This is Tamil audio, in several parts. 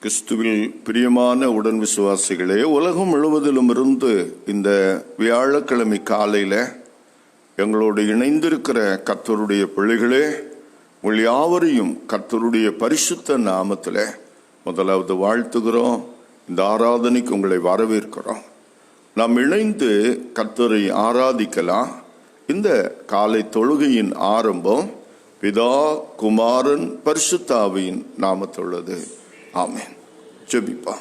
கிறிஸ்துவில் பிரியமான உடன் விசுவாசிகளே, உலகம் முழுவதிலும் இருந்து இந்த வியாழக்கிழமை காலையில் எங்களோடு இணைந்திருக்கிற கர்த்தருடைய பிள்ளைகளே, உங்கள் யாவரையும் கர்த்தருடைய பரிசுத்த நாமத்தில் முதலாவது வாழ்த்துகிறோம். இந்த ஆராதனைக்கு உங்களை வரவேற்கிறோம். நாம் இணைந்து கர்த்தரை ஆராதிக்கலாம். இந்த காலை தொழுகையின் ஆரம்பம் பிதா, குமாரன், பரிசுத்த ஆவியின் நாமத்துள்ளது. ஆமென். ஜெபிப்பா.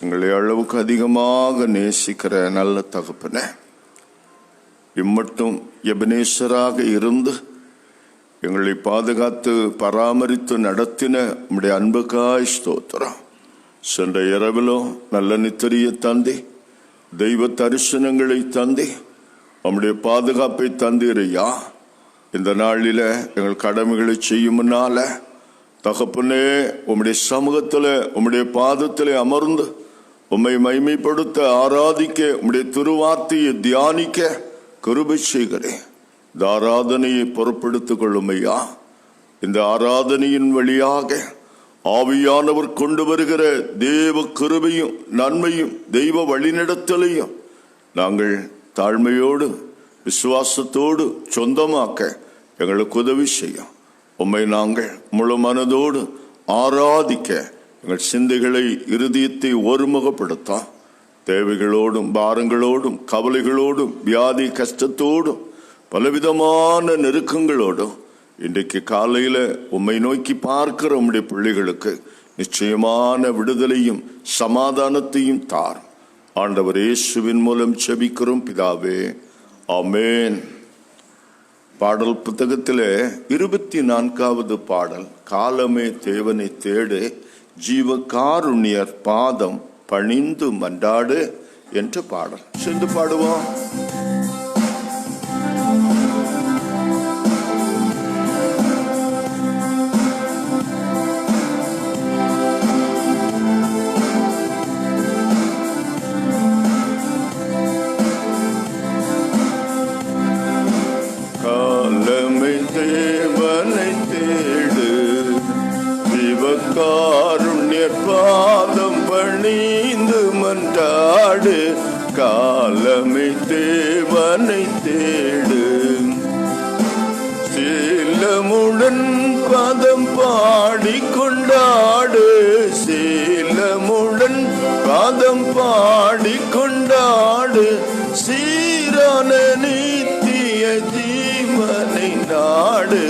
எங்களை அளவுக்கு அதிகமாக நேசிக்கிற நல்ல தகப்பனே, இம்மட்டும் எபனேசராக இருந்து எங்களை பாதுகாத்து பராமரித்து நடத்தின உம்முடைய அன்புக்காய் ஸ்தோத்திரம். சென்ற இரவிலும் நல்ல நித்திரையை தந்தி, தெய்வ தரிசனங்களை தந்தி, உம்முடைய பாதுகாப்பை தந்தீரையா. இந்த நாளில் எங்கள் கடமைகளை செய்யும் முன்னால தகப்பனே, உம்முடைய சமூகத்தில் உம்முடைய பாதத்தில் அமர்ந்து உம்மை மகிமைப்படுத்த ஆராதிக்க, உம்முடைய திருவார்த்தையை தியானிக்க கிருபை செய்கிறேன். இந்த ஆராதனையை பொறுப்படுத்திக் கொள்ளும் ஐயா. இந்த ஆராதனையின் வழியாக ஆவியானவர் கொண்டு வருகிற தேவ கிருபையும் நன்மையும் தெய்வ வழிநடத்தலையும் நாங்கள் தாழ்மையோடு விசுவாசத்தோடு சொந்தமாக்க எங்களுக்கு உதவி செய்யும். உம்மை நாங்கள் முழு மனதோடு ஆராதிக்க எங்கள் சிந்தைகளை, இருதயத்தை ஒருமுகப்படுத்த, தேவைகளோடும் பாரங்களோடும் கவலைகளோடும் வியாதி கஷ்டத்தோடும் பலவிதமான நெருக்கங்களோடும் இன்றைக்கு காலையில் உம்மை நோக்கி பார்க்கிற உம்முடைய பிள்ளைகளுக்கு நிச்சயமான விடுதலையும் சமாதானத்தையும் தார். ஆண்டவர் இயேசுவின் மூலம் ஜெபிக்கிறோம் பிதாவே, ஆமென். பாடல் புத்தகத்திலே 24வது பாடல், காலமே தேவனை தேடு, ஜீவ காருண்யர் பாதம் பணிந்து மன்றாடு என்ற பாடல் சேர்ந்து பாடுவோம். காருண்யர் பாதம் பணிந்து மன்றாடு, காலமே தேவனை தேடு, சீலமுடன் பதம் பாடிக்கொண்டாடு, சீலமுடன் பதம் பாடிக்கொண்டாடு, சீரான நித்திய ஜீவனை நாடு,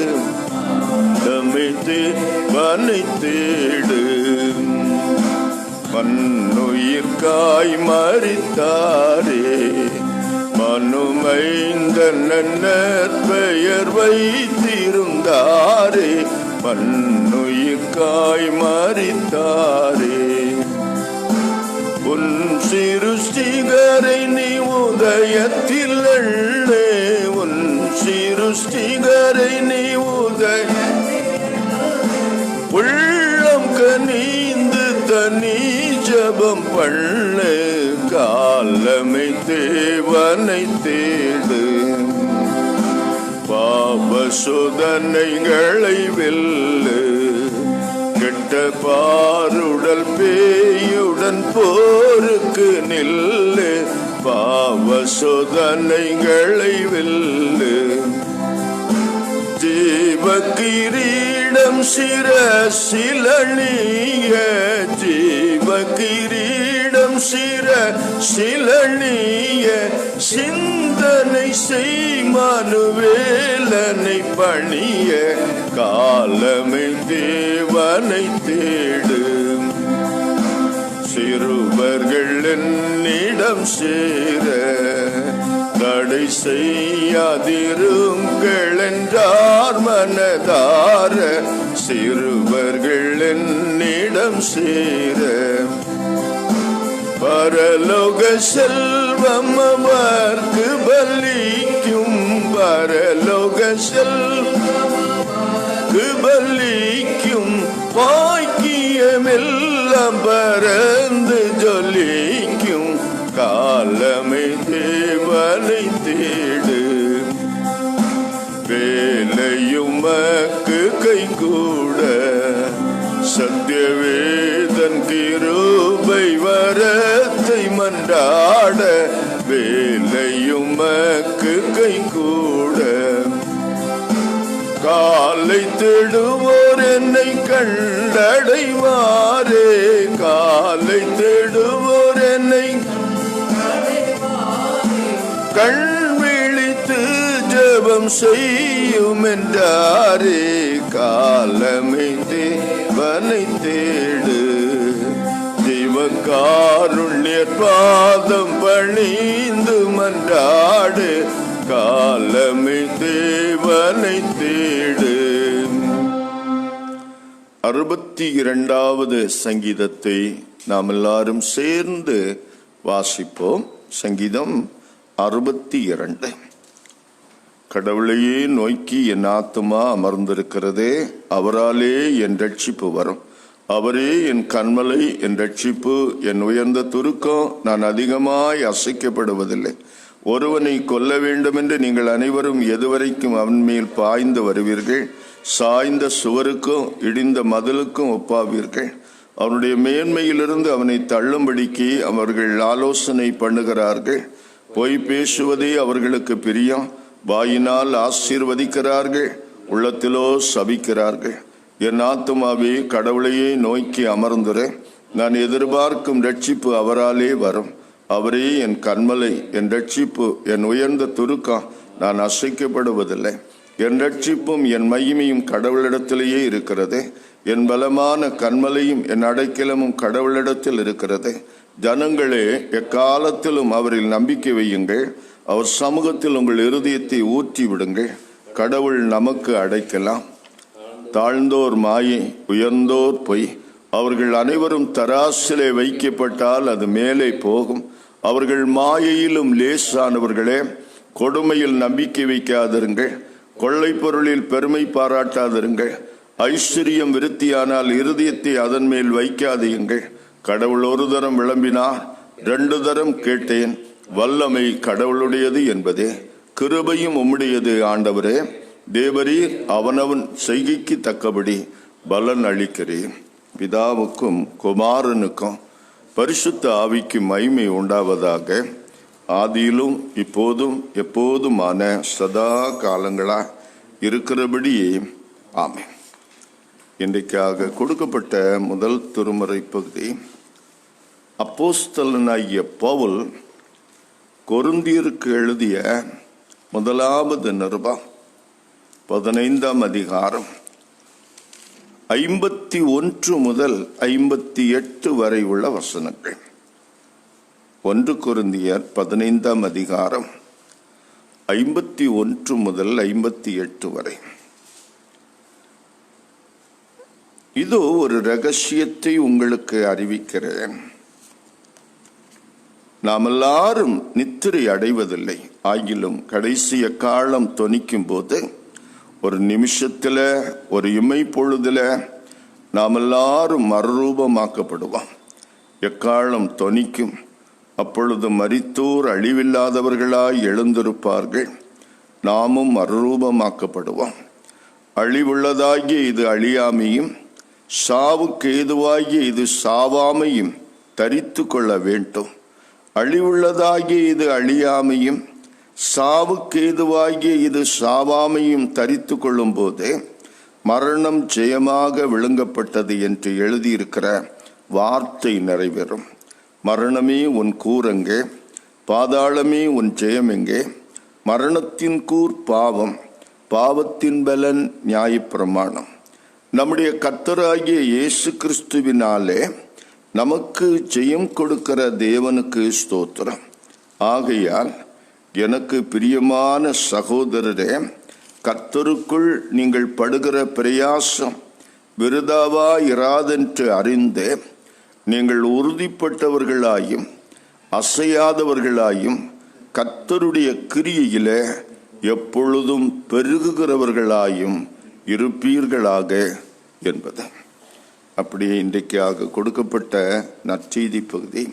தேவனை தேடு. மண்ணுயிர்காய் மரித்தாரே, மனுமைந்தன் பெயர் வைத்திருந்தாரே, மண்ணுயிர்காய் மரித்தாரே, உன் சிருஷ்டிகரை நீ உதயத்தில் எண்ணே, உன் சிருஷ்டிகரை நீ உள்ளம் கனிந்து தனி ஜபம் பண்ணு, காலமே தேவனை தேடு, பாவ சோதனைகளை வெல்லு, கெட்ட பாருடல் பேயுடன் போருக்கு நில்லு, பாவ சோதனைகளை வெல்லு, ஜீவ கிரீடம் சிரசிலணிய, ஜீவ கிரீடம் சிரசிலணிய, சிந்தனை செய்மானுவேலனை பணிய, காலமே தேவனை தேடு, சிறுவர்கள் என்னிடம் சேர, தடை செய்யாதிருங்கள் என்றார் மனதார, சிறுவர்கள் என்னிடம் சேர, பரலோக செல்வம் அவர்க்கு பலிக்கும், பரலோக செல்வம்க்கு பலிக்கும், பாக்கியமெல்லாம் பரந்து ஜொலிக்கும், காலமே தேவனை தேடு, வேலையும் உமக்கு கைகூட சத்தியவேதன் கிருபை வரத்தை மன்றாட வேலையுமக்கு கைகூட காலை தேடுவோர் என்னை கண்டடைவாரே காலை தேடுவோர் என்னை கண் விழித்து ஜெபம் செய்யும் என்றாரே காலமே தேவனை தேடு தெய்வக்காருண்யர் பாதம் பணிந்து மன்றாடு காலமே தேவனை தேடு. 62வது சங்கீதத்தை நாம் எல்லாரும் சேர்ந்து வாசிப்போம். சங்கீதம் 62. கடவுளையே நோக்கி என் ஆத்துமா அமர்ந்திருக்கிறதே, அவராலே என் ரட்சிப்பு வரும். அவரே என் கன்மலை, என் ரட்சிப்பு, என் உயர்ந்த துருக்கம். நான் அதிகமாய் அசைக்கப்படுவதில்லை. ஒருவனை கொல்ல வேண்டும் என்று நீங்கள் அனைவரும் எதுவரைக்கும் அவன் மேல் பாய்ந்து வருவீர்கள்? சாய்ந்த சுவருக்கும் இடிந்த மதிலுக்கும் ஒப்பாவீர்கள். அவனுடைய மேன்மையிலிருந்து அவனை தள்ளும்படிக்கு அவர்கள் ஆலோசனை பண்ணுகிறார்கள். பொய் பேசுவதே அவர்களுக்கு பிரியம். வாயினால் ஆசீர்வதிக்கிறார்கள், உள்ளத்திலோ சபிக்கிறார்கள். என் ஆத்துமாவே கடவுளையே நோக்கி அமர்ந்துரு. நான் எதிர்பார்க்கும் ரட்சிப்பு அவராலே வரும். அவரே என் கன்மலை, என் ரட்சிப்பு, என் உயர்ந்த துருக்கம். நான் அசைக்கப்படுவதில்லை. என் ரட்சிப்பும் என் மகிமையும் கடவுளிடத்திலேயே இருக்கிறது. என் பலமான கன்மலையும் என் அடைக்கலமும் கடவுளிடத்தில் இருக்கிறது. ஜனங்களே, எக்காலத்திலும் அவரில் நம்பிக்கை வையுங்கள். அவர் சமூகத்தில் உங்கள் இருதயத்தை ஊற்றி விடுங்கள். கடவுள் நமக்கு அடைக்கலாம். தாழ்ந்தோர் மாயை, உயர்ந்தோர் பொய். அவர்கள் அனைவரும் தராசிலே வைக்கப்பட்டால் அது மேலே போகும். அவர்கள் மாயையிலும் லேசானவர்களே. கொடுமையில் நம்பிக்கை வைக்காதிருங்கள். கொள்ளை பொருளில் பெருமை பாராட்டாதிருங்கள். ஐஸ்வர்யம் விருத்தியானால் இருதயத்தை அதன் மேல் வைக்காதீங்கள். கடவுள் ஒரு தரம் விளம்பினார், 2 தரம் கேட்டேன். வல்லமை கடவுளுடையது என்பதே, கிருபையும் உம்முடையது ஆண்டவரே. தேவரீர் அவனவன் செய்கைக்கு தக்கபடி பலன் அளிக்கிறீர். பிதாவுக்கும் குமாரனுக்கும் பரிசுத்த ஆவிக்கும் மகிமை உண்டாவதாக. ஆதியிலும் இப்போதும் எப்போதுமான சதா காலங்களா இருக்கிறபடியே ஆமென். இன்றைக்காக கொடுக்கப்பட்ட முதல் திருமறை பகுதி அப்போஸ்தலனாகிய பவுல் கொரிந்தியருக்கு எழுதிய 1வது நிருபம் 15ஆம் அதிகாரம் 51 முதல் 58 வரை உள்ள வசனங்கள். 1 கொரிந்தியர் 15ஆம் அதிகாரம் 51 முதல் 58 வரை. இதோ ஒரு ரகசியத்தை உங்களுக்கு அறிவிக்கிறேன். நாம் எல்லாரும் நித்திரை அடைவதில்லை. ஆகிலும் கடைசி காலம் தொனிக்கும் போது, ஒரு நிமிஷத்துல, ஒரு இமை பொழுதுல நாம் எல்லாரும் மறுரூபமாக்கப்படுவோம். எக்காலம் தொனிக்கும். அப்பொழுது மரித்தோர் அழிவில்லாதவர்களாய் எழுந்திருப்பார்கள். நாமும் மறுரூபமாக்கப்படுவோம். அழிவுள்ளதாகிய இது அழியாமையும், சாவுக்கு ஏதுவாகிய இது சாவாமையும் தரித்து கொள்ள வேண்டும். அழிவுள்ளதாகிய இது அழியாமையும், சாவுக்கு ஏதுவாகிய இது சாவாமையும் தரித்து கொள்ளும் போது மரணம் ஜெயமாக விழுங்கப்பட்டது என்று எழுதியிருக்கிற வார்த்தை நிறைவேறும். மரணமே உன் கூரெங்கே? பாதாளமே உன் ஜெயமெங்கே? மரணத்தின் கூர் பாவம், பாவத்தின் பலன் நியாயப்பிரமாணம். நம்முடைய கர்த்தராகிய இயேசு கிறிஸ்துவினாலே நமக்கு ஜெயம் கொடுக்கிற தேவனுக்கு ஸ்தோத்திரம். ஆகையால் எனக்கு பிரியமான சகோதரரே, கர்த்தருக்குள் நீங்கள் படுகிற பிரயாசம் விருதாவா இராதென்று அறிந்து, நீங்கள் உறுதிப்பட்டவர்களாயும் அசையாதவர்களாயும் கர்த்தருடைய கிரியையிலே எப்பொழுதும் பெருகுகிறவர்களாயும் இருப்பீர்களாக என்பது. அப்படியே இன்றைக்காக கொடுக்கப்பட்ட நற்செய்தி பகுதி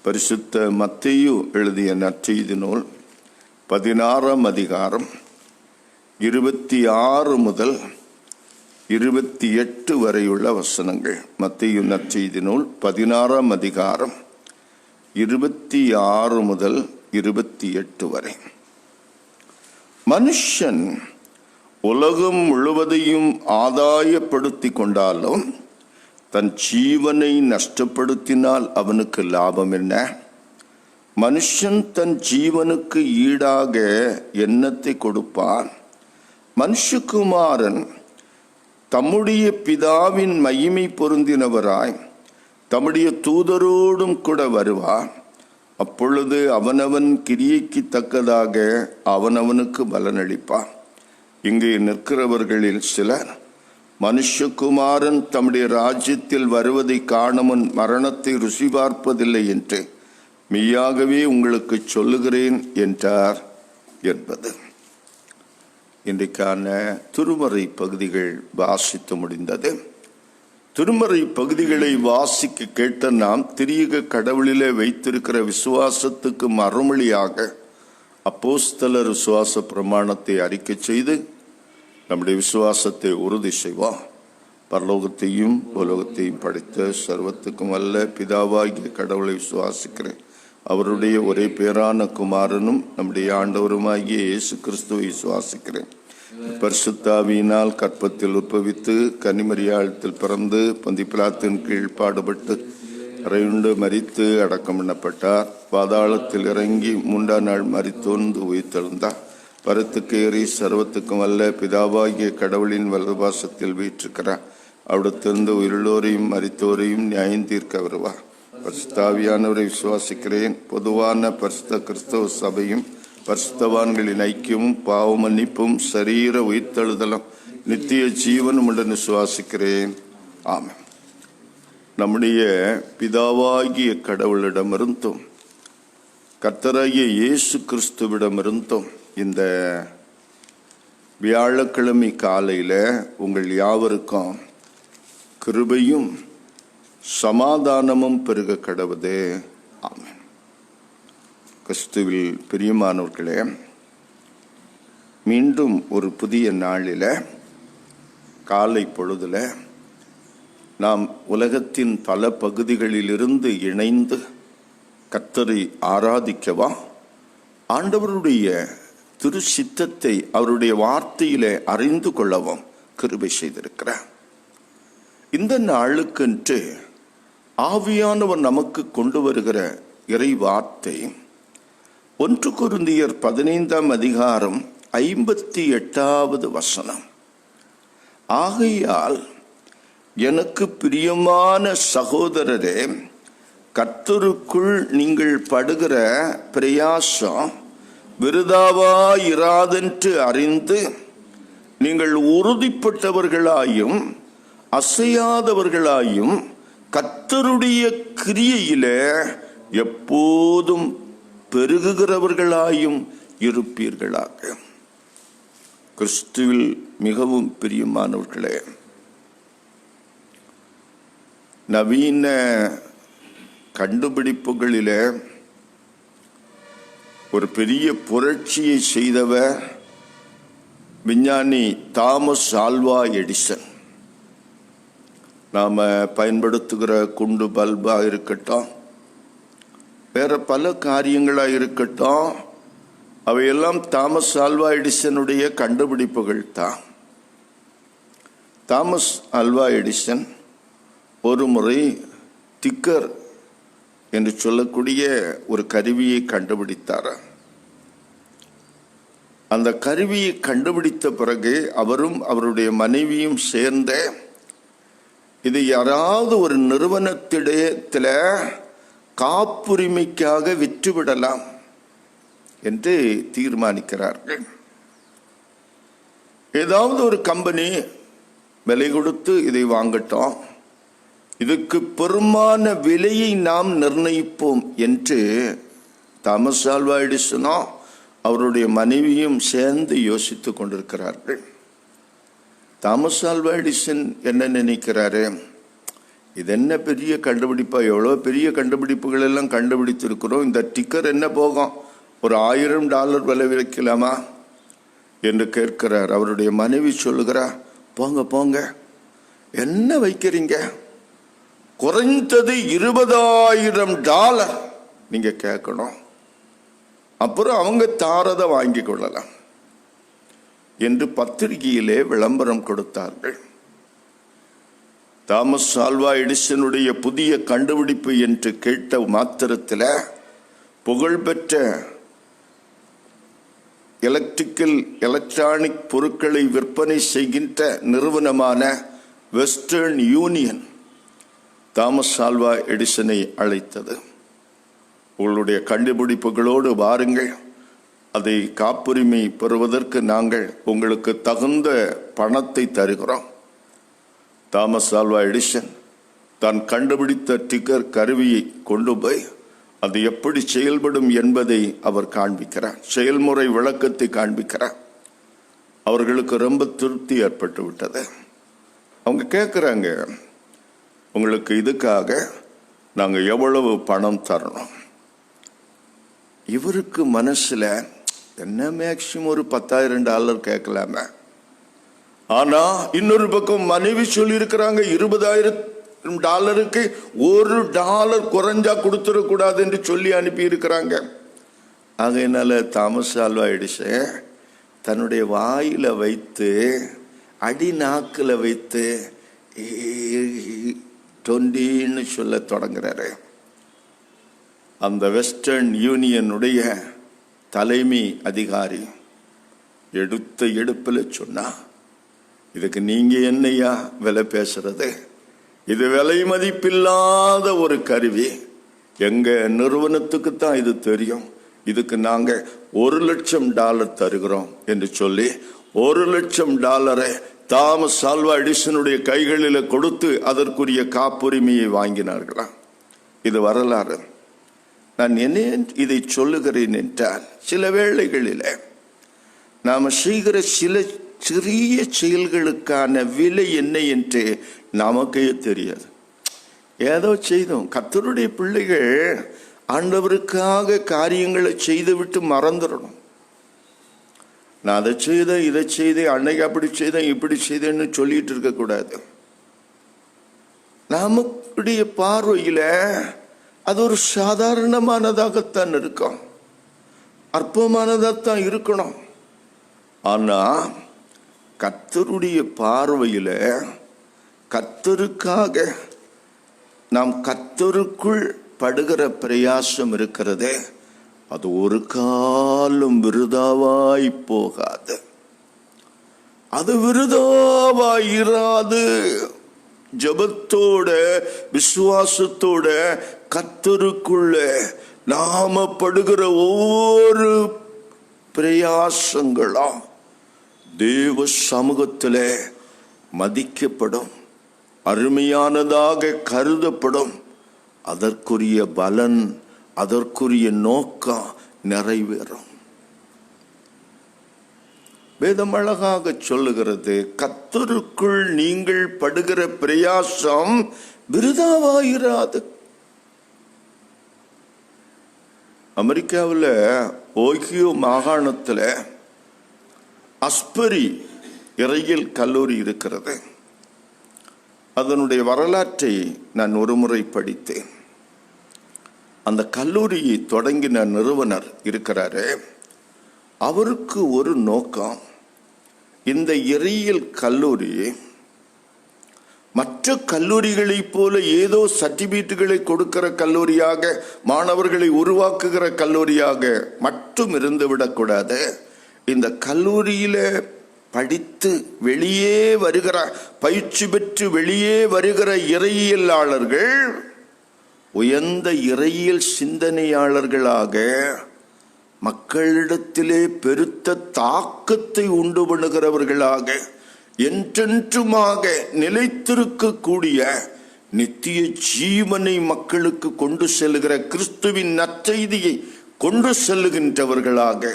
பரிசுத்த மத்தேயு எழுதிய நற்செய்தி நூல் 16ஆம் அதிகாரம் 26 முதல் 28 வரையுள்ள வசனங்கள். மத்தேயு நற்செய்தி நூல் 16ஆம் அதிகாரம் 26 முதல் 28 வரை. மனுஷன் உலகம் முழுவதையும் ஆதாயப்படுத்தி கொண்டாலும் தன் ஜீவனை நஷ்டப்படுத்தினால் அவனுக்கு லாபம் என்ன? மனுஷன் தன் ஜீவனுக்கு ஈடாக என்னத்தை கொடுப்பான்? மனுஷகுமாரன் தம்முடைய பிதாவின் மகிமை பொருந்தினவராய் தம்முடைய தூதரோடும் கூட வருவார். அப்பொழுது அவனவன் கிரியைக்கு தக்கதாக அவனவனுக்கு பலனளிப்பான். இங்கே நிற்கிறவர்களில் சிலர் மனுஷகுமாரன் தம்முடைய ராஜ்யத்தில் வருவதை காணுமுன் மரணத்தை ருசி பார்ப்பதில்லை என்று மெய்யாகவே உங்களுக்கு சொல்லுகிறேன் என்றார் என்பது. இன்றைக்கான திருமறை பகுதிகள் வாசித்து முடிந்தது. திருமறை பகுதிகளை வாசிக்க கேட்ட நாம் திரியக கடவுளிலே வைத்திருக்கிற விசுவாசத்துக்கு மறுமொழியாக அப்போஸ்தலர் விசுவாச பிரமாணத்தை அறிக்கை செய்து நம்முடைய விசுவாசத்தை உறுதி செய்வோம். பரலோகத்தையும் உலகத்தையும் படைத்த சர்வத்துக்கும் வல்ல பிதாவாகிய கடவுளை விசுவாசிக்கிறேன். அவருடைய ஒரே பேரான குமாரனும் நம்முடைய ஆண்டவருமாகிய இயேசு கிறிஸ்துவை விசுவாசிக்கிறேன். பரிசுத்தாவியினால் கற்பத்தில் உற்பவித்து கன்னிமரியாளத்தில் பிறந்து பொந்தி பிலாத்தின் கீழ் பாடுபட்டு அறையுண்டு மரித்து அடக்கம் பண்ணப்பட்டார். பாதாளத்தில் இறங்கி 3ஆம் நாள் மரித்தோர்ந்து உயிர்த்தெழுந்தார். பரத்துக்கேறி சர்வத்துக்கும் வல்ல பிதாவாகிய கடவுளின் வலதுபாசத்தில் வீற்றிருக்கிறார். அவிடத்திலிருந்து உயிரோரையும் மரித்தோரையும் நியாயம் தீர்க்க வருவார். பரிசுத்தாவியானவரை விசுவாசிக்கிறேன். பொதுவான பரிசுத்த கிறிஸ்தவ சபையும் பரிசுத்தவான்களின் ஐக்கியமும் பாவ மன்னிப்பும் சரீர உயிர்த்தெழுதலும் நித்திய ஜீவனும் உடன் விசுவாசிக்கிறேன். ஆமென். நம்முடைய பிதாவாகிய கடவுளிடமிருந்தும் கர்த்தராகிய இயேசு கிறிஸ்துவிடமிருந்தும் இந்த வியாழக்கிழமை காலையில உங்கள் யாவருக்கும் கிருபையும் சமாதானமும் பெருக கடவுது. ஆமென். கிறிஸ்துவில் பிரியமானவர்களே, மீண்டும் ஒரு புதிய நாளில காலை பொழுதுல நாம் உலகத்தின் பல பகுதிகளிலிருந்து இணைந்து கர்த்தரை ஆராதிக்கவா, ஆண்டவருடைய திரு சித்தத்தை அவருடைய வார்த்தையிலே அறிந்து கொள்ளவும் கிருபை செய்திருக்கிறார். இந்த நாளுக்கென்று ஆவியானவர் நமக்கு கொண்டு வருகிற இறை வார்த்தை 1 கொரிந்தியர் 15ஆம் அதிகாரம் 58வது வசனம். ஆகையால் எனக்கு பிரியமான சகோதரரே, கர்த்தருக்குள் நீங்கள் படுகிற பிரயாசம் விருதாவாயிராதென்று அறிந்து நீங்கள் உறுதிப்பட்டவர்களாயும் அசையாதவர்களாயும் கர்த்தருடைய கிரியையிலே எப்போதும் பெருகுகிறவர்களாயும் இருப்பீர்களாக. கிறிஸ்துவில் மிகவும் பிரியமானவர்களே, நவீன கண்டுபிடிப்புகளிலே ஒரு பெரிய புரட்சியை செய்தவர் விஞ்ஞானி தாமஸ் ஆல்வா எடிசன். நாம் பயன்படுத்துகிற குண்டு பல்பாக இருக்கட்டும், வேற பல காரியங்களாக இருக்கட்டும், அவையெல்லாம் தாமஸ் ஆல்வா எடிசனுடைய கண்டுபிடிப்புகள் தான். தாமஸ் ஆல்வா எடிசன் ஒரு முறை டிக்கர் என்று சொல்லக்கூடிய ஒரு கருவியை கண்டுபிடித்தார். அந்த கருவியை கண்டுபிடித்த பிறகு அவரும் அவருடைய மனைவியும் சேர்ந்த இது யாராவது ஒரு நிறுவனத்திடத்தில் காப்புரிமைக்காக விற்றுவிடலாம் என்று தீர்மானிக்கிறார்கள். ஏதாவது ஒரு கம்பெனி விலை கொடுத்து இதை வாங்கட்டும், இதுக்கு பெருமான விலையை நாம் நிர்ணயிப்போம் என்று தாமஸ் ஆல்வா எடிசனும் அவருடைய மனைவியும் சேர்ந்து யோசித்து கொண்டிருக்கிறார்கள். தாமஸ் ஆல்வா எடிசன் என்ன நினைக்கிறாரு, இது என்ன பெரிய கண்டுபிடிப்பா, எவ்வளோ பெரிய கண்டுபிடிப்புகள் எல்லாம் கண்டுபிடித்திருக்கிறோம், இந்த டிக்கர் என்ன போகும், ஒரு $1000 விலை வைக்கலாமா, என்று கேட்கிறார். அவருடைய மனைவி சொல்லுகிறார், போங்க போங்க, என்ன வைக்கிறீங்க? குறைந்தது $20,000 நீங்க கேட்கணும், அப்புறம் அவங்க தாரதை வாங்கி கொள்ளலாம் என்று பத்திரிகையிலே விளம்பரம் கொடுத்தார்கள். தாமஸ் ஆல்வா எடிசனுடைய புதிய கண்டுபிடிப்பு என்று கேட்ட மாத்திரத்தில் புகழ்பெற்ற எலக்ட்ரானிக் பொருட்களை விற்பனை செய்கின்ற நிறுவனமான வெஸ்டர்ன் யூனியன் தாமஸ் ஆல்வா எடிசனை அழைத்தது. உங்களுடைய கண்டுபிடிப்புகளோடு வாருங்கள், அதை காப்புரிமை பெறுவதற்கு நாங்கள் உங்களுக்கு தகுந்த பணத்தை தருகிறோம். தாமஸ் ஆல்வா எடிசன் தான் கண்டுபிடித்த டிக்கர் கருவியை கொண்டு போய் அது எப்படி செயல்படும் என்பதை அவர் காண்பிக்கிறார், செயல்முறை விளக்கத்தை காண்பிக்கிறார். அவர்களுக்கு ரொம்ப திருப்தி ஏற்பட்டு விட்டது. அவங்க கேட்குறாங்க, உங்களுக்கு இதுக்காக நாங்கள் எவ்வளவு பணம் தரணும்? இவருக்கு மனசுல என்ன மேக்சிமம் ஒரு $10,000 கேட்கலாமே. ஆனா இன்னொரு பக்கம் மனைவி சொல்லி இருக்கிறாங்க, $20,000 $1 குறைஞ்சா கொடுத்துடக்கூடாது என்று சொல்லி அனுப்பி இருக்கிறாங்க. அதனால தாமஸ் ஆல்வா எடிசன் தன்னுடைய வாயில வைத்து அடி நாக்கில் வைத்து 20ன்னு சொல்ல தொடங்குறாரு. அந்த வெஸ்டர்ன் யூனியனுடைய தலைமை அதிகாரி எடுத்த எடுப்பில் சொன்னா, இதுக்கு நீங்க என்னையா விலை பேசுறது? இது விலை மதிப்பில்லாத ஒரு கருவி, எங்க நிறுவனத்துக்கு தான் இது தெரியும், இதுக்கு நாங்க $1,00,000 தருகிறோம் என்று சொல்லி $1,00,000 தாமஸ் ஆல்வா எடிசனுடைய கைகளில் கொடுத்து அதற்குரிய காப்புரிமையை வாங்கினார்களாம். இது வரலாறு. நான் என்ன இதை சொல்லுகிறேன் என்றால், சில வேளைகளில் நாம் செய்கிற சில சிறிய செயல்களுக்கான விலை என்ன என்று நமக்கே தெரியாது. ஏதோ செய்தோம். கர்த்தருடைய பிள்ளைகள் ஆண்டவருக்காக காரியங்களை செய்துவிட்டு மறந்துடணும். நான் அதை செய்தேன், இதை செய்தேன், அன்னைக்கு அப்படி செய்தேன், இப்படி செய்தேன்னு சொல்லிட்டு இருக்கக்கூடாது. நமக்குடைய பார்வையில் அது ஒரு சாதாரணமானதாகத்தான் இருக்கும், அற்பமானதாகத்தான் இருக்கணும். ஆனா கர்த்தருடைய பார்வையில் கர்த்தருக்காக நாம் கர்த்தருக்குள் படுகிற பிரயாசம் இருக்கிறதே, அது ஒரு காலம் விருதாவாய் போகாது, அது விருதாவாயிராது. ஜபத்தோட விசுவாசத்தோட கர்த்தருக்குள்ள நாம படுகிற ஒவ்வொரு பிரயாசங்களும் தேவ சமூகத்தில் மதிக்கப்படும், அருமையானதாக கருதப்படும். அதற்குரிய பலன், அதற்குரிய நோக்கம் நிறைவேறும். வேதம் அழகாக சொல்லுகிறது, கர்த்தருக்குள் நீங்கள் படுகிற பிரயாசம் விருதாவாயிராது. அமெரிக்காவில் ஓஹியோ மாகாணத்தில் அஸ்பரி இறையியல் கல்லூரி இருக்கிறது. அதனுடைய வரலாற்றை நான் ஒரு முறை படித்தேன். அந்த கல்லூரியை தொடங்கின நிறுவனர் இருக்கிறாரு, அவருக்கு ஒரு நோக்கம், இந்த இறையியல் கல்லூரி மற்ற கல்லூரிகளைப் போல ஏதோ சர்டிபிகேட்டுகளை கொடுக்கிற கல்லூரியாக, மாணவர்களை உருவாக்குகிற கல்லூரியாக மட்டும் இருந்து விடக்கூடாது. இந்த கல்லூரியில படித்து வெளியே வருகிற, பயிற்சி பெற்று வெளியே வருகிற இறையியலாளர்கள் உயர்ந்த இறையியல் சிந்தனையாளர்களாக மக்களிடத்திலே பெருத்த தாக்கத்தை உண்டு பண்ணுகிறவர்களாக, என்றென்றுமாக நிலைத்திருக்கக்கூடிய நித்திய ஜீவனை மக்களுக்கு கொண்டு செல்லுகிற கிறிஸ்துவின் நற்செய்தியை கொண்டு செல்லுகின்றவர்களாக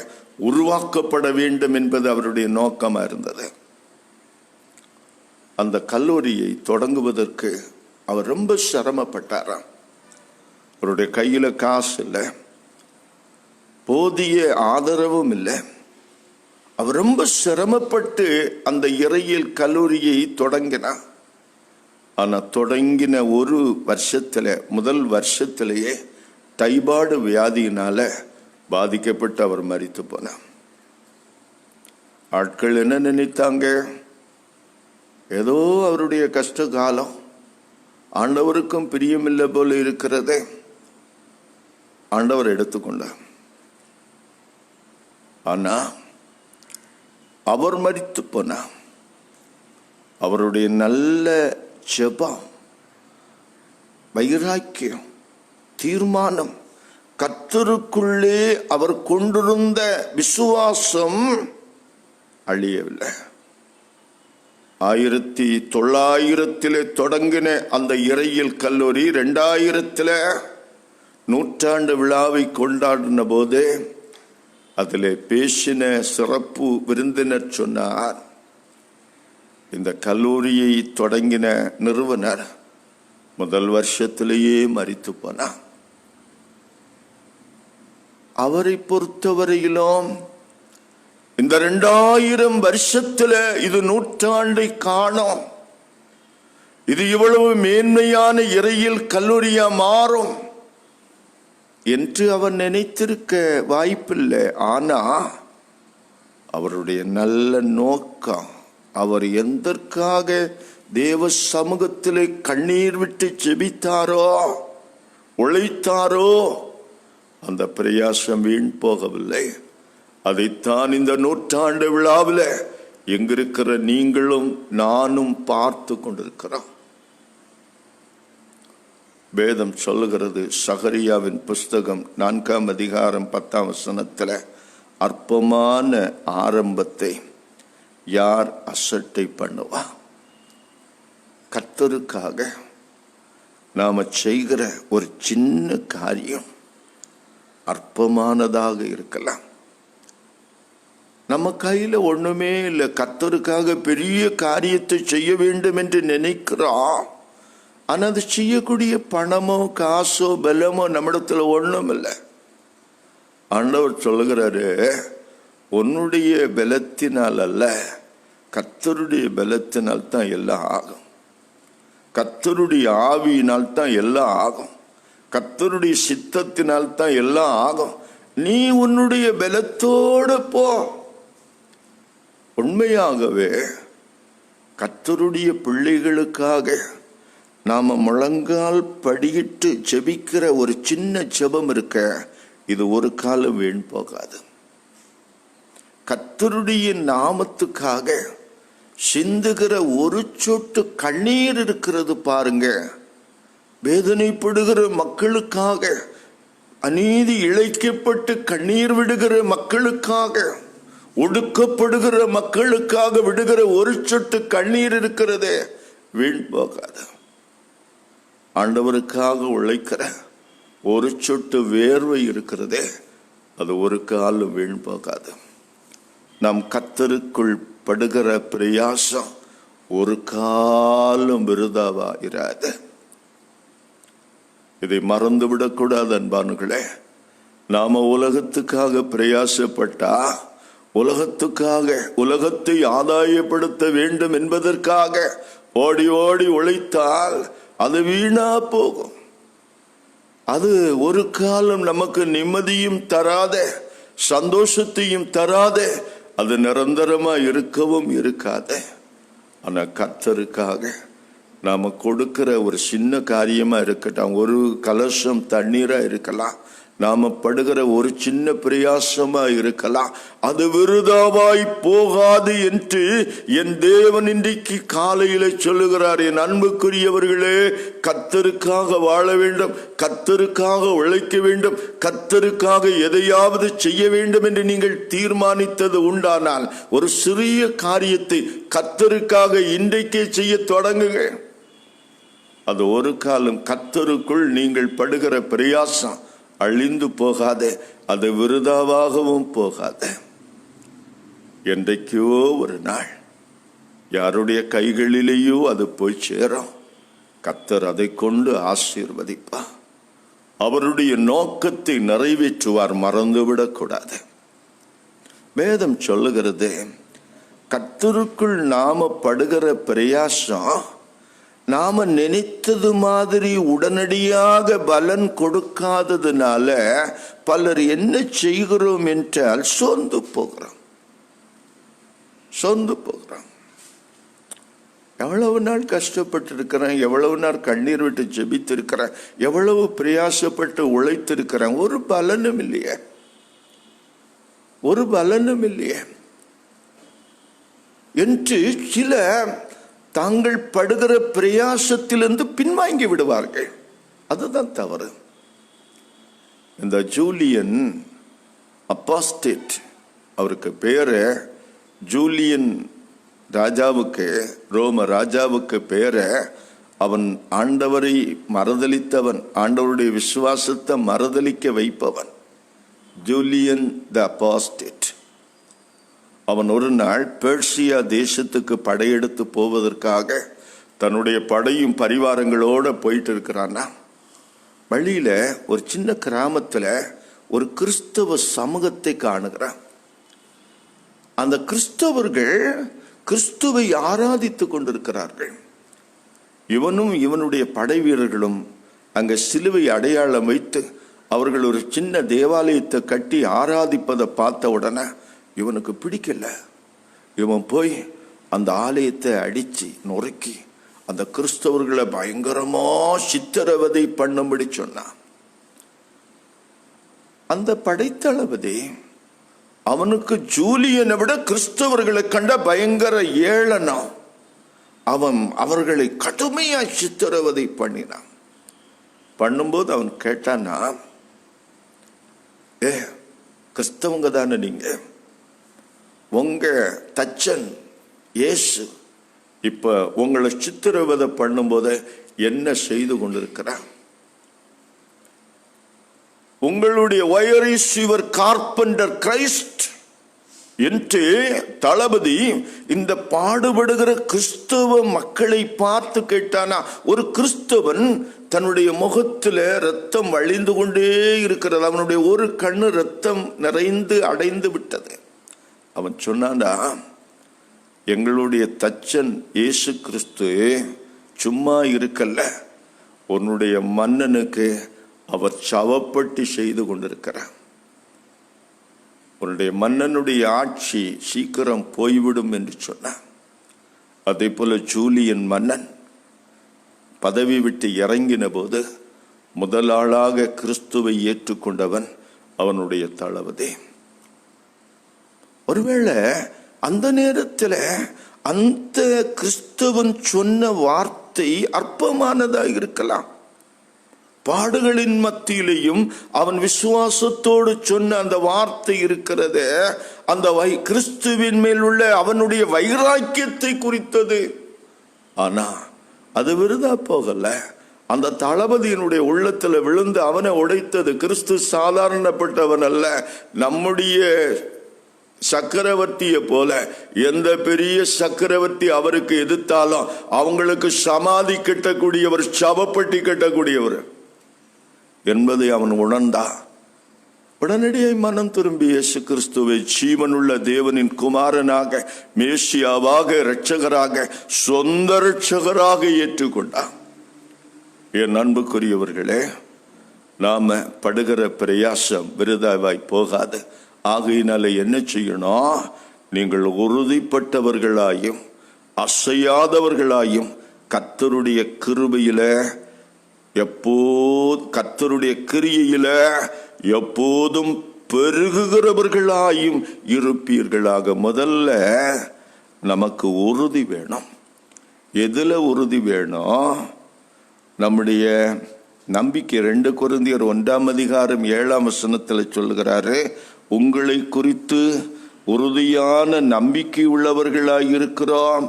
உருவாக்கப்பட வேண்டும் என்பது அவருடைய நோக்கமாக இருந்தது. அந்த கல்லூரியை தொடங்குவதற்கு அவர் ரொம்ப சிரமப்பட்டாராம். அவருடைய கையில் காசு இல்லை, போதிய ஆதரவும் இல்லை. அவர் ரொம்ப சிரமப்பட்டு அந்த இறையியல் கல்லூரியை தொடங்கினார். ஆனா தொடங்கின ஒரு வருஷத்துல, முதல் வருஷத்திலேயே டைபாய்டு வியாதியினால பாதிக்கப்பட்டு அவர் மரித்து போனார். ஆட்கள் என்ன நினைத்தாங்க? ஏதோ அவருடைய கஷ்ட காலம், ஆண்டவருக்கும் பிரியமில்லை போல இருக்கிறதே. ஆண்டவர் எடுத்துக்கொண்டார். ஆனா அவர் மரித்து போனார். அவருடைய நல்ல ஜெபம், வைராக்கியம், தீர்மானம், கர்த்தருக்குள்ளே அவர் கொண்டிருந்த விசுவாசம் அழியவில்லை. 1900 தொடங்கின அந்த இறையியல் கல்லூரி 2000 நூற்றாண்டு விழாவை கொண்டாடின போது அதில் பேசின சிறப்பு விருந்தினர் சொன்னார், இந்த கல்லூரியை தொடங்கின நிறுவனர் முதல் வருஷத்திலேயே மரித்து போனார். அவரை பொறுத்தவரையிலும் இந்த 2000 வருஷத்துல இது நூற்றாண்டை காணும், இது இவ்வளவு மேன்மையான இறையியல் கல்லூரியா மாறும் என்று அவர் நினைத்திருக்க வாய்ப்பில்லை. ஆனா அவருடைய நல்ல நோக்கம், அவர் எதற்காக தேவ சமூகத்திலே கண்ணீர் விட்டு ஜெபித்தாரோ, உழைத்தாரோ, அந்த பிரயாசம் வீண் போகவில்லை. அதைத்தான் இந்த நூற்றாண்டு விழாவில் எங்கிருக்கிற நீங்களும் நானும் பார்த்து கொண்டிருக்கிறோம். வேதம் சொல்லுகிறது, சகரியாவின் புஸ்தகம் 4ஆம் அதிகாரம் 10ஆம் வசனத்தில், அற்பமான ஆரம்பத்தை யார் அசட்டை பண்ணுவா? கர்த்தருக்காக நாம செய்கிற ஒரு சின்ன காரியம் அற்பமானதாக இருக்கலாம். நம்ம கையில ஒண்ணுமே இல்லை, கர்த்தருக்காக பெரிய காரியத்தை செய்ய வேண்டும் என்று நினைக்கிறோம். ஆனா அது செய்யக்கூடிய பணமோ காசோ பலமோ நம்மிடத்துல ஒண்ணும் இல்லை. ஆண்டவர் சொல்லுகிறாரு, உன்னுடைய பலத்தினால் அல்ல, கர்த்தருடைய பலத்தினால் தான் எல்லாம் ஆகும். கர்த்தருடைய ஆவியினால் தான் எல்லாம் ஆகும். கர்த்தருடைய சித்தத்தினால் தான் எல்லாம் ஆகும். நீ உன்னுடைய பலத்தோடு போ. உண்மையாகவே கர்த்தருடைய பிள்ளைகளுக்காக நாம முழங்கால் படியிட்டு ஜெபிக்கிற ஒரு சின்ன ஜெபம் இருக்க, இது ஒரு காலம் வீண் போகாது. கர்த்தருடைய நாமத்துக்காக சிந்துகிற ஒரு சொட்டு கண்ணீர் இருக்கிறது பாருங்க. வேதனைப்படுகிற மக்களுக்காக, அநீதி இழைக்கப்பட்டு கண்ணீர் விடுகிற மக்களுக்காக, ஒடுக்கப்படுகிற மக்களுக்காக விடுகிற ஒரு சொட்டு கண்ணீர் இருக்கிறதே, வீண் போகாது. ஆண்டவருக்காக உழைக்கிற ஒரு சொட்டு வேர்வை இருக்கிறதே, அது ஒரு காலம் வீண் போகாது. நாம் கர்த்தருக்குள் படுகிற பிரயாசம் ஒரு காலம் விருதாவா இராது. இதை மறந்துவிடக்கூடாது அன்பானுகளே. நாம உலகத்துக்காக பிரயாசப்பட்டா, உலகத்துக்காக, உலகத்தை ஆதாயப்படுத்த வேண்டும் என்பதற்காக ஓடி ஓடி உழைத்தால் அது வீணா போகும். அது ஒரு காலம் நமக்கு நிம்மதியும் தராத, சந்தோஷத்தையும் தராத, அது நிரந்தரமா இருக்கவும் இருக்காது. ஆனா கர்த்தருக்காக நாம கொடுக்கிற ஒரு சின்ன காரியமா இருக்கட்டும், ஒரு கலசம் தண்ணீரா இருக்கலாம், நாம படுகிற ஒரு சின்ன பிரயாசமா இருக்கலாம், அது விருதாவாய் போகாது என்று என் தேவன் இன்றைக்கு காலையில சொல்லுகிறார். என் அன்புக்குரியவர்களே, கர்த்தருக்காக வாழ வேண்டும், கர்த்தருக்காக உழைக்க வேண்டும், கர்த்தருக்காக எதையாவது செய்ய வேண்டும் என்று நீங்கள் தீர்மானித்தது உண்டானால், ஒரு சிறிய காரியத்தை கர்த்தருக்காக இன்றைக்கே செய்ய தொடங்குங்க. அது ஒரு காலம் கர்த்தருக்குள் நீங்கள் படுகிற பிரயாசம் அழிந்து போகாதே, அது விருதாவாகவும் போகாது. என்றைக்கோ ஒரு நாள் யாருடைய கைகளிலேயோ அது போய் சேரும். கர்த்தர் அதை கொண்டு ஆசீர்வதிப்பார். அவருடைய நோக்கத்தை நிறைவேற்றுவார். மறந்துவிடக்கூடாது. வேதம் சொல்லுகிறது, கர்த்தருக்குள் நாம படுகிற பிரயாசம் நாம நினைத்தது மாதிரி உடனடியாக பலன் கொடுக்காததுனால பலர் என்ன செய்கிறோம் என்றால் சோர்ந்து போகிறோம். எவ்வளவு நாள் கஷ்டப்பட்டு இருக்கிறேன், எவ்வளவு நாள் கண்ணீர் விட்டு ஜெபித்து இருக்கிறேன், எவ்வளவு பிரயாசப்பட்டு உழைத்திருக்கிறேன், ஒரு பலனும் இல்லையே என்று சில தாங்கள் படுகிற பிரயாசத்திலிருந்து பின்வாங்கி விடுவார்கள். அதுதான் தவறு. இந்த ஜூலியன் அப்பாஸ்டேட், அவருக்கு பேரு ஜூலியன் ராஜாவுக்கு, ரோம ராஜாவுக்கு பேரு, அவன் ஆண்டவரை மறுதலித்தவன், ஆண்டவருடைய விசுவாசத்தை மறுதலிக்க வைப்பவன். ஜூலியன் த அப்பாஸ்டேட். அவன் ஒரு நாள் பெர்சியா தேசத்துக்கு படையெடுத்து போவதற்காக தன்னுடைய படையும் பரிவாரங்களோட போயிட்டு இருக்கிறான்னா, வழியில ஒரு சின்ன கிராமத்துல ஒரு கிறிஸ்தவ சமூகத்தை காணுகிறான். அந்த கிறிஸ்தவர்கள் கிறிஸ்துவை ஆராதித்து கொண்டிருக்கிறார்கள். இவனும் இவனுடைய படை வீரர்களும் அங்க சிலுவை அடையாளம் வைத்து அவர்கள் ஒரு சின்ன தேவாலயத்தை கட்டி ஆராதிப்பதை பார்த்த உடனே இவனுக்கு பிடிக்கல. இவன் போய் அந்த ஆலயத்தை அடிச்சு நொறுக்கி அந்த கிறிஸ்தவர்களை பயங்கரமா சித்திரவதை பண்ணும்படி சொன்னான். அந்த படைத்தளபதி அவனுக்கு ஜூலியனை விட கிறிஸ்தவர்களை கண்ட பயங்கர ஏளனம். அவன் அவர்களை கடுமையா சித்திரவதை பண்ணினான். பண்ணும்போது அவன் கேட்டானா, கிறிஸ்தவங்க தானே நீங்க, உங்க தச்சன் இயேசு இப்ப உங்களை சித்திரவதை பண்ணும்போது என்ன செய்து கொண்டிருக்கிறான்? உங்களுடைய where is your carpenter Christ என்று தளபதி இந்த பாடுபடுகிற கிறிஸ்தவ மக்களை பார்த்து கேட்டானா. ஒரு கிறிஸ்தவன் தன்னுடைய முகத்துல ரத்தம் வழிந்து கொண்டே இருக்கிறது. அவனுடைய ஒரு கண்ணு ரத்தம் நிறைந்து அடைந்து விட்டது. அவன் சொன்னான்டா, எங்களுடைய தச்சன் இயேசு கிறிஸ்து சும்மா இருக்கல்ல, உன்னுடைய மன்னனுக்கு அவர் சவப்பட்டி செய்து கொண்டிருக்கிறார். உன்னுடைய மன்னனுடைய ஆட்சி சீக்கிரம் போய்விடும் என்று சொன்னார். அதே போல ஜூலியன் மன்னன் பதவி விட்டு இறங்கின போது முதலாளாக கிறிஸ்துவை ஏற்றுக்கொண்டவன் அவனுடைய தளபதி. ஒருவேளை அந்த நேரத்தில் அந்த கிறிஸ்தவன் சொன்ன வார்த்தை அற்பமானதாக இருக்கலாம். பாடுகளின் மத்தியிலையும் அவன் விசுவாசத்தோடு சொன்ன அந்த வார்த்தை இருக்கிறது, அந்த கிறிஸ்துவின் மேல் உள்ள அவனுடைய வைராக்கியத்தை குறித்தது. ஆனா அது விருதா போகல. அந்த தளபதியினுடைய உள்ளத்துல விழுந்து அவனை உடைத்தது. கிறிஸ்து சாதாரணப்பட்டவன் அல்ல. நம்முடைய சக்கரவர்த்தியை போல எந்த பெரிய சக்கரவர்த்தி அவருக்கு எதிர்த்தாலும் அவங்களுக்கு சமாதி கட்டக்கூடியவர், சவப்பட்டி கட்டக்கூடியவர் என்பதை அவன் உணர்ந்தா. உடனடியாக மனம் திரும்பி இயேசு கிறிஸ்துவை ஜீவனுள்ள தேவனின் குமாரனாக, மேசியாவாக, இரட்சகராக, சொந்த இரட்சகராக ஏற்றுக்கொண்டான். என் அன்புக்குரியவர்களே, நாம படுகிற பிரயாசம் விருதாவாய் போகாது. ஆகையினால என்ன செய்யணும்? நீங்கள் உறுதிப்பட்டவர்களாயும் அசையாதவர்களாயும் கர்த்தருடைய கிருபையில கர்த்தருடைய கிரியையில எப்போதும் பெருகுகிறவர்களாயும் இருப்பீர்களாக. முதல்ல நமக்கு உறுதி வேணும். எதுல உறுதி வேணும்? நம்முடைய நம்பிக்கை. 2 கொரிந்தியர் 1:7 சொல்லுகிறாரு, உங்களை குறித்து உறுதியான நம்பிக்கை உள்ளவர்களாயிருக்கிறோம்.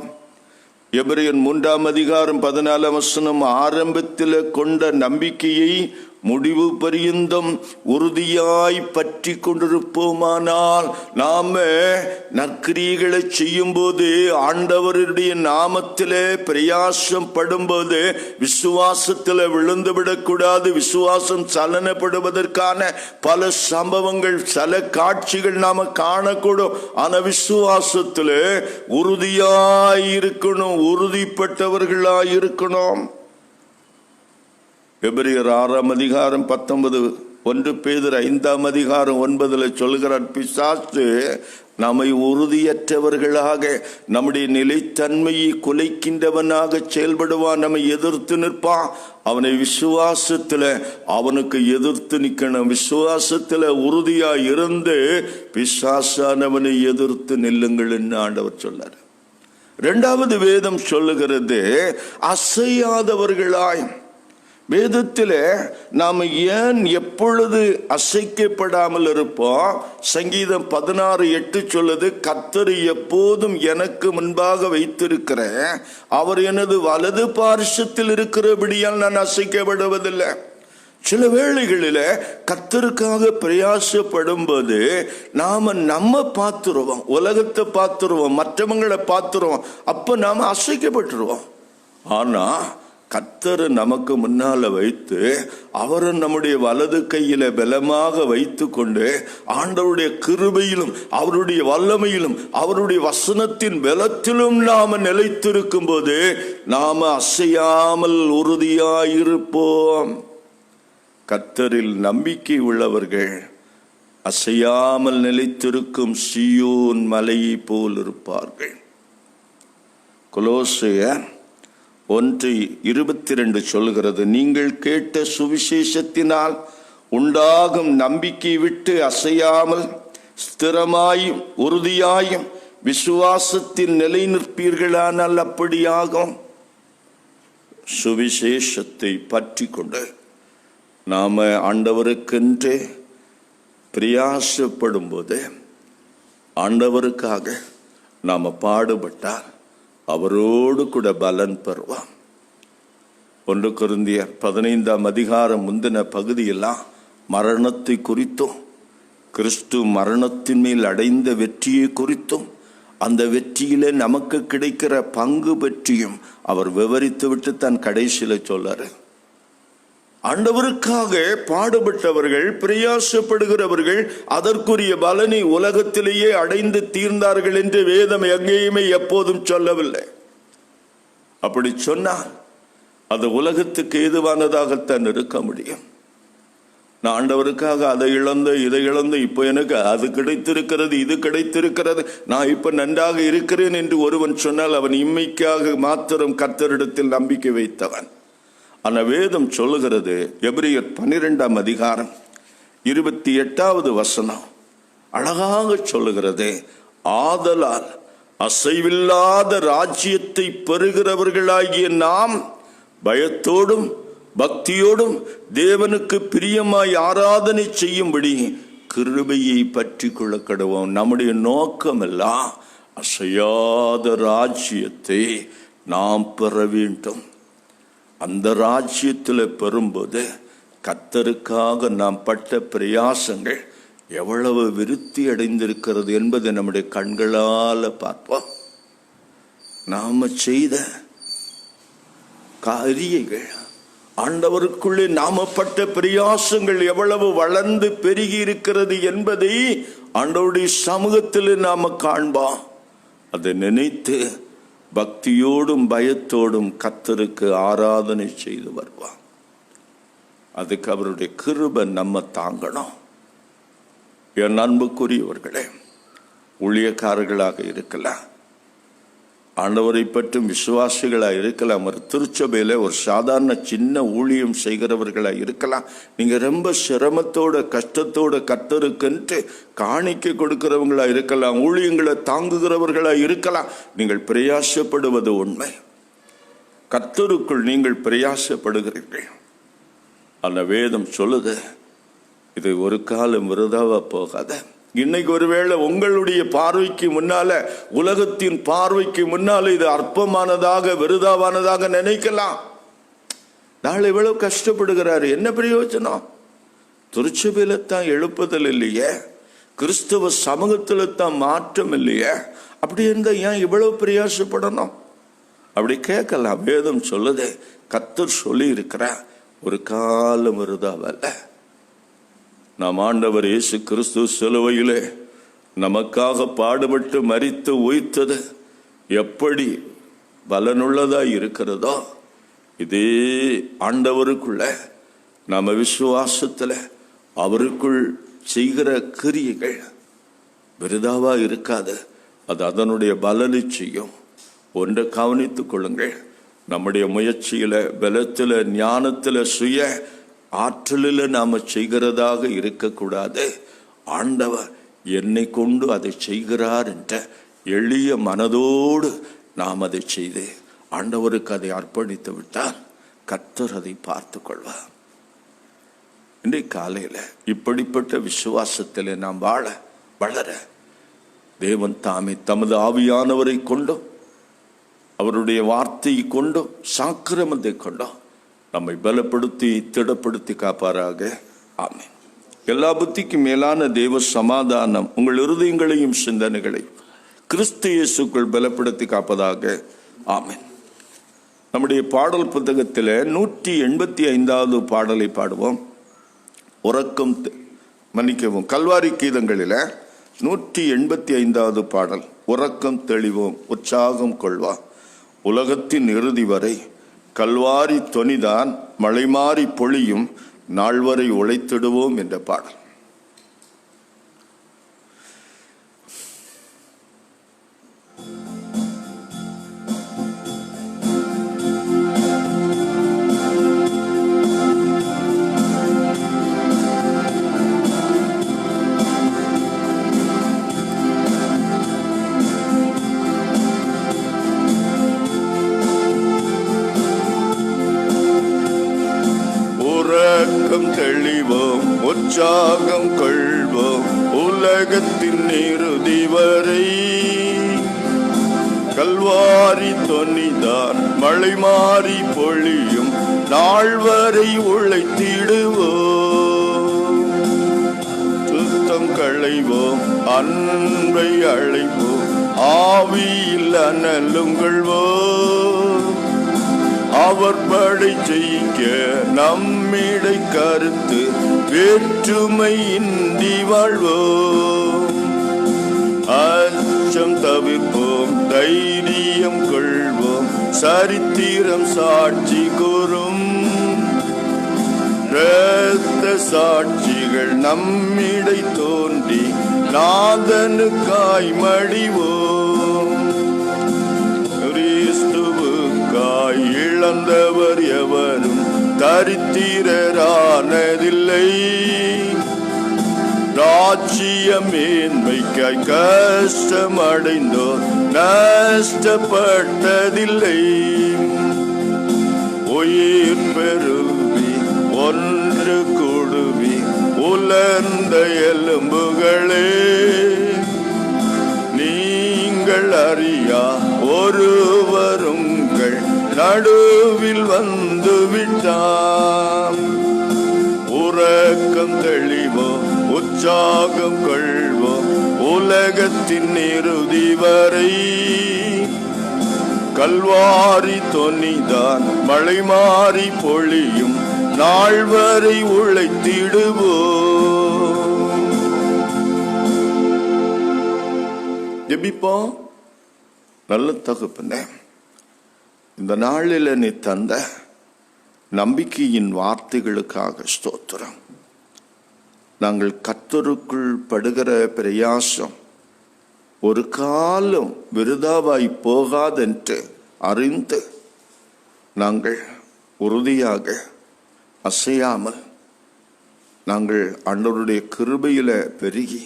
எபிரேயர் 3:14 ஆரம்பத்தில் கொண்ட நம்பிக்கையை முடிவு பரியந்தம் உறுதியாய் பற்றி கொண்டிருப்போமானால், நாம நற்கிரியைகளை செய்யும் போது, ஆண்டவருடைய நாமத்திலே பிரயாசம் படும்போது விசுவாசத்தில் விழுந்து விடக்கூடாது. விசுவாசம் சலனப்படுவதற்கான பல சம்பவங்கள், சில காட்சிகள் நாம காணக்கூடும். ஆனா விசுவாசத்திலே உறுதியாய் இருக்கணும், உறுதிப்பட்டவர்களாய் இருக்கணும். எபிரேயர் 6ஆம் அதிகாரம் 19, 1 பேதுரு 5ஆம் அதிகாரம் 9 சொல்கிறார், பிசாசு நம்மை உறுதியற்றவர்களாக, நம்முடைய நிலைத்தன்மையை குலைக்கின்றவனாக செயல்படுவான். நம்மை எதிர்த்து நிற்பான். அவனை விசுவாசத்துல அவனுக்கு எதிர்த்து நிற்கணும். விசுவாசத்துல உறுதியா இருந்து பிசாசானவனை எதிர்த்து நில்லுங்கள் என்று ஆண்டவர் சொன்னார். 2வது வேதம் சொல்லுகிறது அசையாதவர்களாய். வேதத்தில் நாம் ஏன் எப்பொழுது அசைக்கப்படாமல் இருப்போம்? சங்கீதம் 16:8 சொல்லுது, கர்த்தர் எப்போதும் எனக்கு முன்பாக வைத்திருக்கிறேன், அவர் எனது வலது பார்சத்தில் இருக்கிறபடியால் நான் அசைக்கப்படுவதில்லை. சில வேளைகளில் கர்த்தருக்காக பிரயாசப்படும் போது நம்ம பார்த்துருவோம், உலகத்தை பார்த்துருவோம், மற்றவங்களை பார்த்துருவோம், அப்ப நாம அசைக்கப்பட்டுருவோம். ஆனா கர்த்தர் நமக்கு முன்னால வைத்து, அவரை நம்முடைய வலது கையில பலமாக வைத்து கொண்டு, ஆண்டவருடைய கிருபையிலும் அவருடைய வல்லமையிலும் அவருடைய வசனத்தின் பலத்திலும் நாம நிலைத்திருக்கும் போது நாம அசையாமல் உறுதியாயிருப்போம். கர்த்தரில் நம்பிக்கை உள்ளவர்கள் அசையாமல் நிலைத்திருக்கும் சீயோன் மலையை போல் இருப்பார்கள். கொலோசையர் 1:22 சொல்கிறது, நீங்கள் கேட்ட சுவிசேஷத்தினால் உண்டாகும் நம்பிக்கை விட்டு அசையாமல் ஸ்திரமாயும் உறுதியாயும் விசுவாசத்தில் நிலை நிற்பீர்களானால் அப்படியாகும். சுவிசேஷத்தை பற்றி கொண்டு நாம ஆண்டவருக்கென்று பிரயாசப்படும் போது, ஆண்டவருக்காக நாம பாடுபட்டால் அவரோடு கூட பலன் பெறுவான். 1 கொரிந்தியர் 15ஆம் அதிகாரம் முந்தின பகுதியெல்லாம் மரணத்தை குறித்தும், கிறிஸ்து மரணத்தின் மேல் அடைந்த வெற்றியை குறித்தும், அந்த வெற்றியில நமக்கு கிடைக்கிற பங்கு பற்றியும் அவர் விவரித்து விட்டு தன் கடைசியில சொல்றாரு. ஆண்டவருக்காக பாடுபட்டவர்கள், பிரயாசப்படுகிறவர்கள் அதற்குரிய பலனை உலகத்திலேயே அடைந்து தீர்ந்தார்கள் என்று வேதம் எங்கேயுமே எப்போதும் சொல்லவில்லை. அப்படி சொன்னால் அது உலகத்துக்கு ஏதுவானதாகத்தான் இருக்க முடியும். நான் ஆண்டவருக்காக அதை இழந்து இதை இழந்து இப்போ எனக்கு அது கிடைத்திருக்கிறது, இது கிடைத்திருக்கிறது, நான் இப்ப நன்றாக இருக்கிறேன் என்று ஒருவன் சொன்னால் அவன் இம்மைக்காக மாத்திரம் கர்த்தரிடத்தில் நம்பிக்கை வைத்தவன். ஆனா வேதம் சொல்லுகிறது, எபிரேயர் 12ஆம் அதிகாரம் 28வது வசனம் அழகாக சொல்லுகிறது, ஆதலால் அசைவில்லாத ராஜ்யத்தை பெறுகிறவர்களாகிய நாம் பயத்தோடும் பக்தியோடும் தேவனுக்கு பிரியமாய் ஆராதனை செய்யும்படி கிருபையை பற்றி கொள்ள கடவோம். நம்முடைய நோக்கம் எல்லாம் அசையாத ராஜ்யத்தை நாம் பெற வேண்டும். அந்த ராஜ்யத்தில் பெறும்போது கர்த்தருக்காக நாம் பட்ட பிரயாசங்கள் எவ்வளவு விருத்தி அடைந்திருக்கிறது என்பதை நம்முடைய கண்களால பார்ப்போம். நாம செய்த காரியங்கள், ஆண்டவருக்குள்ளே நாமப்பட்ட பிரயாசங்கள் எவ்வளவு வளர்ந்து பெருகி இருக்கிறது என்பதை ஆண்டவருடைய சமூகத்தில் நாம காண்போம். அதை நினைத்து பக்தியோடும் பயத்தோடும் கர்த்தருக்கு ஆராதனை செய்து வருவான். அதுக்கு அவருடைய கிருபை நம்ம தாங்கணும். என் அன்புக்குரியவர்களே, ஊழியக்காரர்களாக இருக்கலாம், ஆண்டவரை பற்றும் விசுவாசிகளாக இருக்கலாம், ஒரு திருச்சபையில் ஒரு சாதாரண சின்ன ஊழியம் செய்கிறவர்களாக இருக்கலாம், நீங்கள் ரொம்ப சிரமத்தோட கஷ்டத்தோட கர்த்தருக்கென்று காணிக்கை கொடுக்கிறவங்களா இருக்கலாம், ஊழியங்களை தாங்குகிறவர்களாக இருக்கலாம். நீங்கள் பிரயாசப்படுவது உண்மை. கர்த்தருக்குள் நீங்கள் பிரயாசப்படுகிறீர்கள். அந்த வேதம் சொல்லுது, இது ஒரு காலம் விருதாவா போகாத. இன்னைக்கு ஒருவேளை உங்களுடைய பார்வைக்கு முன்னால, உலகத்தின் பார்வைக்கு முன்னால இது அற்பமானதாக விருதாவானதாக நினைக்கலாம். நாள் இவ்வளவு கஷ்டப்படுகிறாரு, என்ன பிரயோஜனம்? திருச்சபையில தான் எழுப்புதல் இல்லையே, கிறிஸ்துவ சமூகத்துல தான் மாற்றம் இல்லையே, அப்படி இருந்தா ஏன் இவ்வளவு பிரயாசப்படணும்? அப்படி கேட்கலாம். வேதம் சொல்லுது, கர்த்தர் சொல்லி இருக்கிற ஒரு காலம் வருதாவல்ல. நாம் ஆண்டவர் இயேசு கிறிஸ்து சிலுவையிலே நமக்காக பாடுபட்டு மரித்து உயிர்த்தது எப்படி பலனுள்ளதா இருக்கிறதோ, இதே ஆண்டவருக்குள்ள நம்ம விசுவாசத்துல அவருக்குள் செய்கிற கிரியைகள் விருதாவா இருக்காது, அது அதனுடைய பலனை செய்யும். ஒன்றை கவனித்துக் கொள்ளுங்கள், நம்முடைய முயற்சியில, பலத்துல, ஞானத்துல, சுய ஆற்றலில் நாம செய்கிறதாக இருக்கக்கூடாது. ஆண்டவர் என்னை கொண்டு அதை செய்கிறார் என்ற எளிய மனதோடு நாம் அதை செய்து ஆண்டவருக்கு அதை அர்ப்பணித்து விட்டால் கர்த்தர் அதை பார்த்து கொள்வார். இன்றைக்கு காலையில் இப்படிப்பட்ட விசுவாசத்தில் நாம் வளர தேவன் தாமே தமது ஆவியானவரை கொண்டும் அவருடைய வார்த்தையை கொண்டும் சாக்கிரமத்தை கொண்டும் நம்மை பலப்படுத்தி திடப்படுத்தி காப்பாராக. ஆமென். எல்லா புத்திக்கும் மேலான தேவ சமாதானம் உங்கள் இருதயங்களையும் சிந்தனைகளையும் கிறிஸ்து இயேசுக்குள் பலப்படுத்தி காப்பதாக. ஆமென். நம்முடைய பாடல் புத்தகத்தில் 185வது பாடலை பாடுவோம். உறக்கம் மன்னிக்கவும், கல்வாரி கீதங்களில் 185வது பாடல். உறக்கம் தெளிவோம், உற்சாகம் கொள்வா, உலகத்தின் இறுதி வரை கல்வாரி தொனிதான் மழை மாறி பொழியும் நாள்வரை உழைத்திடுவோம் என்ற பாடல். தெளிவோம், உற்சாகம் கொள்வோம், உலகத்தின் இறுதி வரை கல்வாரி தொனிதான் மழை மாறி பொழியும் நாள்வரை உழைத்திடுவோம். சுத்தம் களைவோம், அன்பை அழைப்போம், ஆவியில் அனலுங்கள்வோம். அவர் படை செய்க நம்மிடை கருத்து வேற்றுமை இன்றி வாழ்வோம். அச்சம் தவிர்ப்போம், தைரியம் கொள்வோம், சரித்திரம் சாட்சி கூறும். இரத்த சாட்சிகள் நம்மிடை தோன்றி நாதனுக்காய் மடிவோம். கிறிஸ்துவுக்காய் இழந்தவர் எவரும் தரித்திரரானதில்லை. ராஜ்ய மேன்மைக்காய் கஷ்டமடைந்தோர் நஷ்டப்பட்டதில்லை. உயிர் பெருவி ஒன்று கூடுவி உலர்ந்த எலும்புகளே, நீங்கள் அறியா ஒருவருங்கள் நடுவில் வந்து விட்டான். உறக்கம் தெளிவோம், உற்சாகம் கொள்வோம், உலகத்தின் இறுதி வரை கல்வாரி தொனிதான் மழை மாறி பொழியும் நாள்வரை உழைத்திடுவோம். ஜெபிப்போம். நல்ல தகப்பனே, இந்த நாளில் நீ தந்த நம்பிக்கையின் வார்த்தைகளுக்காக ஸ்தோத்திரம். நாங்கள் கர்த்தருக்குள் படுகிற பிரயாசம் ஒரு காலம் விருதாவாய் போகாதென்று அறிந்து நாங்கள் உறுதியாக அசையாமல் நாங்கள் ஆண்டவருடைய கிருபையில பெருகி,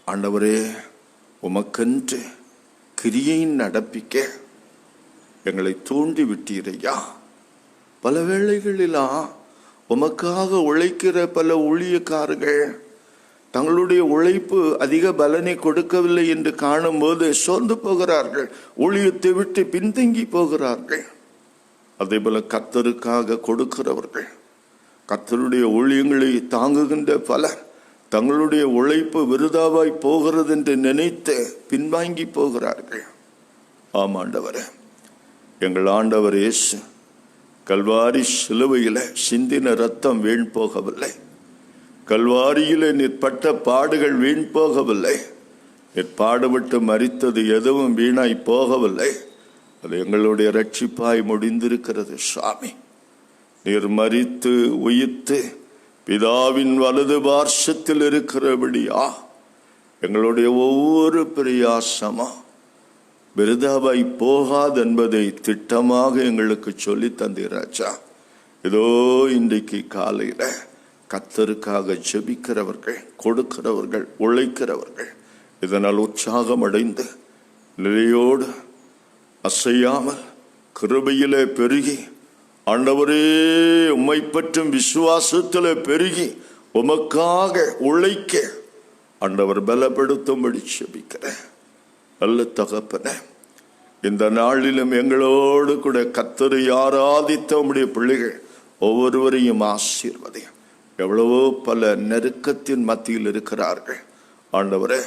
ஆண்டவரே உமக்கென்று கிரியை நடப்பிக்க எங்களை தூண்டி விட்டீரையா. பல வேளைகளிலாம் உமக்காக உழைக்கிற பல ஊழியக்காரர்கள் தங்களுடைய உழைப்பு அதிக பலனை கொடுக்கவில்லை என்று காணும்போது சோர்ந்து போகிறார்கள், ஊழியத்தை விட்டு பின்தங்கி போகிறார்கள். அதே போல கர்த்தருக்காக கொடுக்கிறவர்கள், கர்த்தருடைய ஊழியங்களை தாங்குகின்ற பலர் தங்களுடைய உழைப்பு விருதாவாய் போகிறது என்று நினைத்து பின்வாங்கி போகிறார்கள். ஆமாண்டவரே, எங்கள் ஆண்டவர் இயேசு கல்வாரி சிலுவையில சிந்தின ரத்தம் வீண் போகவில்லை. கல்வாரியில நீர் பட்ட பாடுகள் வீண் போகவில்லை. நீர் பாடுபட்டு மரித்தது எதுவும் வீணாய் போகவில்லை. அது எங்களுடைய ரட்சிப்பாய் முடிந்திருக்கிறது. சுவாமி, நீர் மரித்து உயிர்த்து பிதாவின் வலது பார்சத்தில் இருக்கிறபடியா எங்களுடைய ஒவ்வொரு பிரயாசமும் விருதாவாய் போகாது என்பதை திட்டமாக எங்களுக்கு சொல்லி தந்தீராச்சா. இதோ இன்றைக்கு காலையில கர்த்தருக்காக ஜெபிக்கிறவர்கள், கொடுக்கிறவர்கள், உழைக்கிறவர்கள் இதனால் உற்சாகம் அடைந்து நிலையோடு அசையாமல் கிருபையிலே பெருகி, ஆண்டவரே உம்மை பற்றும் விசுவாசத்தில் பெருகி உமக்காக உழைக்க ஆண்டவர் பலப்படுத்தும்படி ஜெபிக்கிறேன். நல்ல தகப்பனே, இந்த நாளிலும் எங்களோடு கூட கர்த்தரை ஆராதித்த உம்முடைய பிள்ளைகள் ஒவ்வொருவரையும் ஆசீர்வதியும். எவ்வளவோ பல நெருக்கத்தின் மத்தியில் இருக்கிறார்கள். ஆண்டவரே,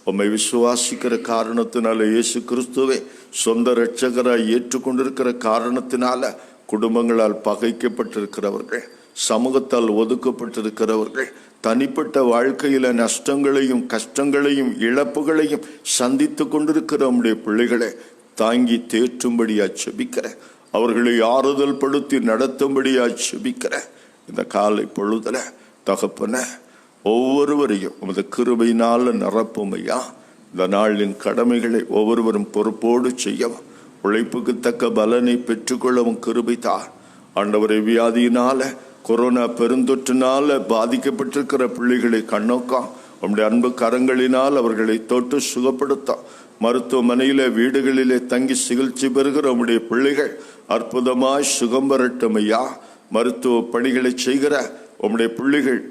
உம்மை விசுவாசிக்கிற காரணத்தினால, இயேசு கிறிஸ்துவை சொந்த இரட்சகராய் ஏற்றுக்கொண்டிருக்கிற காரணத்தினால குடும்பங்களால் பகைக்கப்பட்டிருக்கிறவர்கள், சமூகத்தால் ஒதுக்கப்பட்டிருக்கிறவர்கள், தனிப்பட்ட வாழ்க்கையில நஷ்டங்களையும் கஷ்டங்களையும் இழப்புகளையும் சந்தித்து கொண்டிருக்கிற நம்முடைய பிள்ளைகளை தாங்கி தேற்றும்படியா செபிக்கிற, அவர்களை ஆறுதல் படுத்தி நடத்தும்படியா செபிக்கிற இந்த காலை பொழுதுல தகப்பன ஒவ்வொருவரையும் உமது கிருபையினால நிரப்புமையா. இந்த நாளின் கடமைகளை ஒவ்வொருவரும் பொறுப்போடு செய்யவும், உழைப்புக்கு தக்க பலனை பெற்றுக்கொள்ளவும் கிருபை தார். ஆண்டவரை, வியாதியினால கொரோனா பெருந்தொற்றினால பாதிக்கப்பட்டிருக்கிற பிள்ளைகளை கண்ணோக்கம் உம்முடைய அன்பு கரங்களினால் அவர்களை தொட்டு சுகப்படுத்தும். மருத்துவமனையில வீடுகளிலே தங்கி சிகிச்சை பெறுகிற உம்முடைய பிள்ளைகள் அற்புதமாய் சுகம் பெறட்டும் ஐயா. மருத்துவ பணிகளை செய்கிற உம்முடைய பிள்ளைகள்,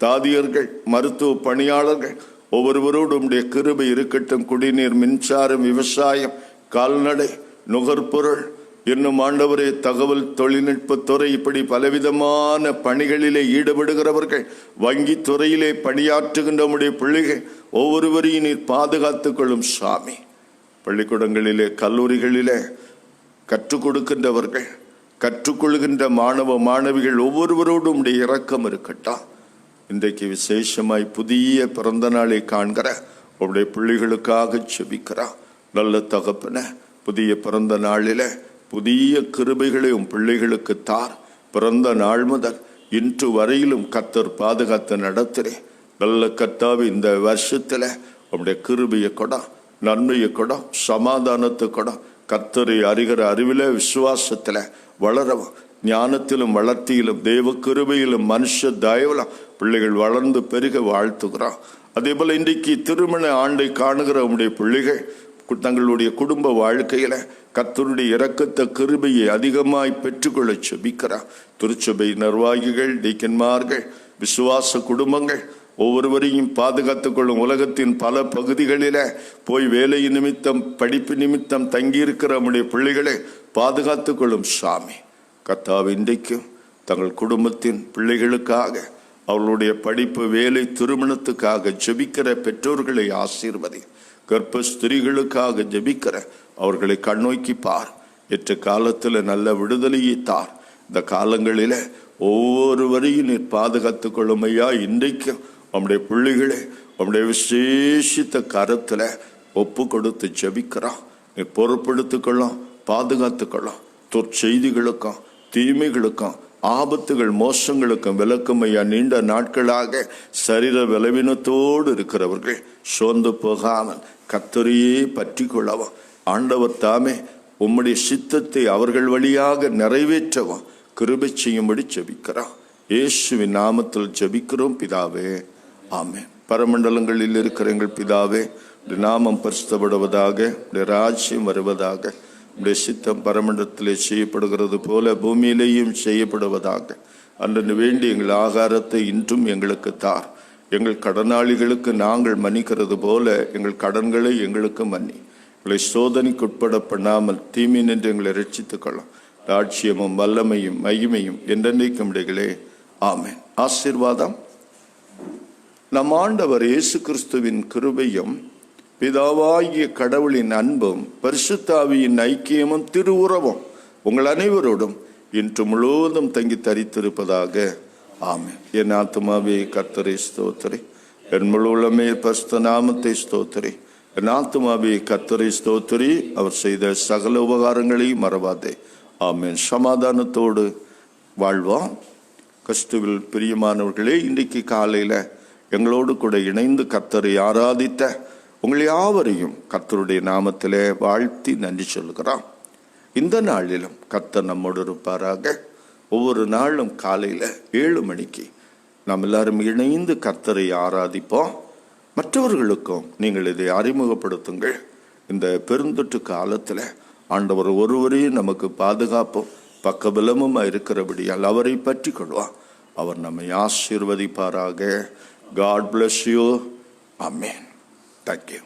தாதியர்கள், மருத்துவ பணியாளர்கள் ஒவ்வொருவரோடு உம்முடைய கிருபை இருக்கட்டும். குடிநீர், மின்சாரம், விவசாயம், கால்நடை, நுகர்பொருள் இன்னும் ஆண்டவரே தகவல் தொழில்நுட்பத்துறை, இப்படி பலவிதமான பணிகளிலே ஈடுபடுகிறவர்கள், வங்கி துறையிலே பணியாற்றுகின்ற நம்முடைய பிள்ளைகள் ஒவ்வொருவரையும் நீர் பாதுகாத்துக் கொள்ளும் சாமி. பள்ளிக்கூடங்களிலே கல்லூரிகளிலே கற்றுக் கொடுக்கின்றவர்கள், கற்றுக்கொள்கின்ற மாணவ மாணவிகள் ஒவ்வொருவரோடும் உடைய இரக்கம் இருக்கட்டும். இன்றைக்கு விசேஷமாய் புதிய பிறந்த நாளை காண்கிற உடைய பிள்ளைகளுக்காக செபிக்கிறான். நல்ல தகப்பன, புதிய பிறந்த நாளில புதிய கிருபைகளை உன் பிள்ளைகளுக்கு தார். பிறந்த நாள் முதல் இன்று வரையிலும் கர்த்தர் பாதுகாத்து நடத்துறேன். நல்ல கர்த்தாவே, இந்த வருஷத்துல உடைய கிருபையை கொடும், நன்மையை கொடும், சமாதானத்தை கொடும். கர்த்தரை அறிகிற அறிவில, விசுவாசத்துல வளரவும், ஞானத்திலும் வளர்த்தியிலும் தேவ கிருபையிலும் மனுஷ தயவிலும் பிள்ளைகள் வளர்ந்து பெருக வாழ்த்துகிறோம். அதே போல இன்றைக்கு திருமண ஆண்டை காணுகிற உடைய பிள்ளைகள் தங்களுடைய குடும்ப வாழ்க்கையில கர்த்தருடைய இரக்கத்தை கிருபையை அதிகமாய் பெற்றுக்கொள்ள செபிக்கிறார். திருச்சபை நிர்வாகிகள், டீக்கன்மார்கள், விசுவாச குடும்பங்கள் ஒவ்வொருவரையும் பாதுகாத்துக் கொள்ளும். உலகத்தின் பல பகுதிகளில போய் வேலை நிமித்தம், படிப்பு நிமித்தம் தங்கியிருக்கிற நம்முடைய பிள்ளைகளை பாதுகாத்துக் கொள்ளும் சாமி. கர்த்தாவே, இன்றைக்கும் தங்கள் குடும்பத்தின் பிள்ளைகளுக்காக, அவர்களுடைய படிப்பு, வேலை, திருமணத்துக்காக ஜெபிக்கிற பெற்றோர்களை ஆசீர்வதி. கர்ப்ப ஸ்திரீகளுக்காக ஜெபிக்கிற அவர்களை கண்ணோக்கி பார். ஏற்ற காலத்தில் நல்ல விடுதலையை தார். இந்த காலங்களில ஒவ்வொருவரையும் நீர் பாதுகாத்துக் கொள்ளுமையா. இன்றைக்கும் நம்முடைய பிள்ளைகளை நம்முடைய விசேஷித்த கரத்துல ஒப்பு கொடுத்து ஜெபிக்கிறோம். நீர் பொறுப்படுத்திக்கொள்ளும், பாதுகாத்துக்கொள்ளும். செய்திகளுக்கும் தீமைகளுக்கும் ஆபத்துகள் மோசங்களுக்கும் விலக்குமையா. நீண்ட நாட்களாக சரீர பலவீனத்தோடு இருக்கிறவர்கள் சோர்ந்து போகாமல் கர்த்தரையே பற்றி கொள்ளவும், ஆண்டவர் தாமே உம்முடைய சித்தத்தை அவர்கள் வழியாக நிறைவேற்றவும் கிருபை செய்யும்படி ஜெபிக்கிறோம். இயேசுவின் நாமத்தில் ஜெபிக்கிறோம் பிதாவே, ஆமென். பரமண்டலங்களில் இருக்கிற எங்கள் பிதாவே, நாமம் பரிசுத்தப்படுவதாக, ராஜ்யம் வருவதாக, உடைய சித்தம் பரமண்டலத்திலே செய்யப்படுகிறது போல பூமியிலேயும் செய்யப்படுவதாக. அன்று வேண்டி எங்கள் ஆகாரத்தை இன்றும் எங்களுக்கு தார். எங்கள் கடனாளிகளுக்கு நாங்கள் மன்னிக்கிறது போல எங்கள் கடன்களை எங்களுக்கு மன்னி. எங்களை சோதனைக்கு உட்பட பண்ணாமல் தீமை நின்று எங்களை ரட்சித்துக் கொள்ளும். ராட்சியமும் வல்லமையும் மகிமையும் என்றென்றைக்கும் இடைகளே. ஆமென். ஆசீர்வாதம். நம் ஆண்டவர் இயேசு கிறிஸ்துவின் கிருபையும் பிதாவாகிய கடவுளின் அன்பும் பரிசுத்தாவியின் ஐக்கியமும் திருவுறவும் உங்கள் அனைவரோடும் இன்று முழுவதும் தங்கி தரித்திருப்பதாக. ஆமென். என் ஆத்துமாவே கர்த்தரை ஸ்தோத்திரி, என் முழு உள்ளமே பரிசுத்த நாமத்தை ஸ்தோத்திரி. என் ஆத்துமாவே கர்த்தரை ஸ்தோத்திரி, அவர் செய்த சகல உபகாரங்களையும் மறவாதே. ஆமென். சமாதானத்தோடு வாழ்வோம். கிறிஸ்துவில் பிரியமானவர்களே, இன்றைக்கு காலையில் எங்களோடு கூட இணைந்து கர்த்தரை ஆராதித்த உங்கள் யாவரையும் கர்த்தருடைய நாமத்திலே வாழ்த்தி நன்றி சொல்கிறோம். இந்த நாளிலும் கர்த்தர் நம்மோடு இருப்பாராக. ஒவ்வொரு நாளும் காலையில் 7 மணிக்கு நாம் எல்லாரும் இணைந்து கர்த்தரை ஆராதிப்போம். மற்றவர்களுக்கும் நீங்கள் இதை அறிமுகப்படுத்துங்கள். இந்த பெருந்தொற்று காலத்தில் ஆண்டவர் ஒருவரே நமக்கு பாதுகாப்பும் பக்கபலமும் இருக்கிறபடியால் அவரை பற்றி கொள்வார். அவர் நம்மை ஆசீர்வதிப்பாராக. God bless you. Amen. Thank you.